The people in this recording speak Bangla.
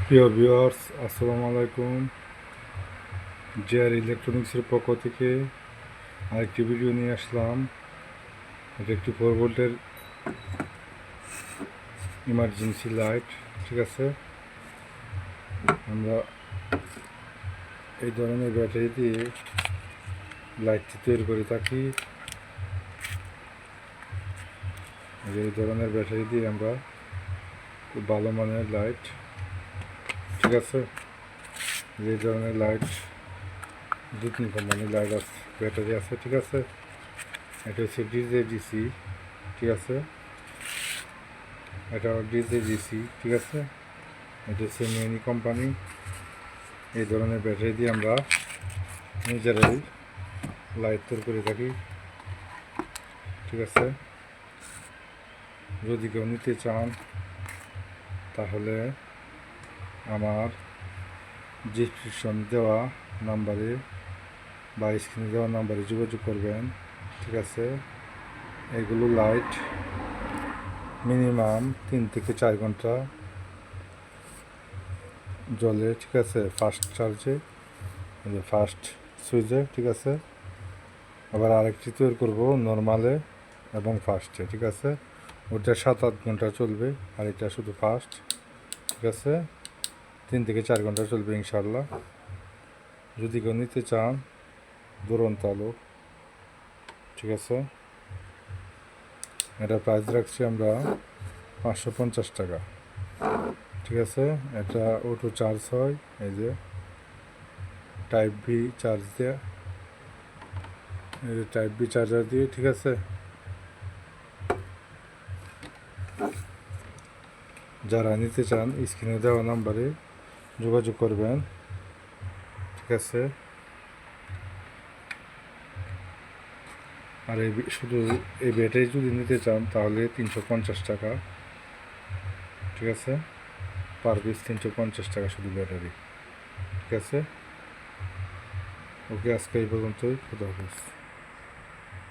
প্রিয় ভিউয়ার্স, আসসালামু আলাইকুম। জেআর ইলেকট্রনিক্সের পক্ষ থেকে আরেকটি ভিডিও নিয়ে আসলাম। এটা একটি 4 ভোল্টের ইমার্জেন্সি লাইট। ঠিক আছে, আমরা এই ধরনের ব্যাটারি দিয়ে লাইটটি তৈরি করে থাকি। এই ধরনের ব্যাটারি দিয়ে আমরা খুব ভালো মানের লাইট, ঠিক আছে, এই ধরনের লাইট 2-3 কোম্পানির লাইট আছে, ব্যাটারি আছে। ঠিক আছে, এটা হচ্ছে ডিজে ডিসি। ঠিক আছে, এটা ডিজে ডিসি। ঠিক আছে, এটা হচ্ছে মিনি কোম্পানি। এই ধরনের ব্যাটারি দিয়ে আমরা নিজেরাই লাইট তৈরি করে থাকি। ঠিক আছে, যদি কেউ নিতে চান তাহলে আমার ডিসক্রিপশন দেওয়া নাম্বারে বা স্ক্রিনে দেওয়া নাম্বারে যোগাযোগ করবেন। ঠিক আছে, এগুলো লাইট মিনিমাম 3 থেকে 4 ঘন্টা জ্বলে। ঠিক আছে, ফাস্ট চার্জে, ফাস্ট সুইচে। ঠিক আছে, আবার আরেকটি তৈরি করবো নর্মালে এবং ফাস্টে। ঠিক আছে, ওটা 7-8 ঘন্টা চলবে, আর এটা শুধু ফাস্ট। ঠিক আছে, 3 থেকে 4 ঘন্টা চলবে ইনশাল্লাহ। যদি কেউ নিতে চান দুরন্ত আলো। ঠিক আছে, এটা প্রাইস রাখছি আমরা 550 টাকা। ঠিক আছে, এটা অটো চার্জ হয়, এই যে টাইপ বি চার্জ দেয়া, এই যে টাইপ বি চার্জার দিয়ে। ঠিক আছে, যারা নিতে চান স্ক্রিনে দেওয়া নাম্বারে যোগাযোগ করবেন। ঠিক আছে, আর শুধু এই ব্যাটারি যদি নিতে চান তাহলে 350 টাকা। ঠিক আছে, পার পিস 350 টাকা শুধু ব্যাটারি। ঠিক আছে, ওকে, আজকে এই পর্যন্তই। খুদা হাফেজ।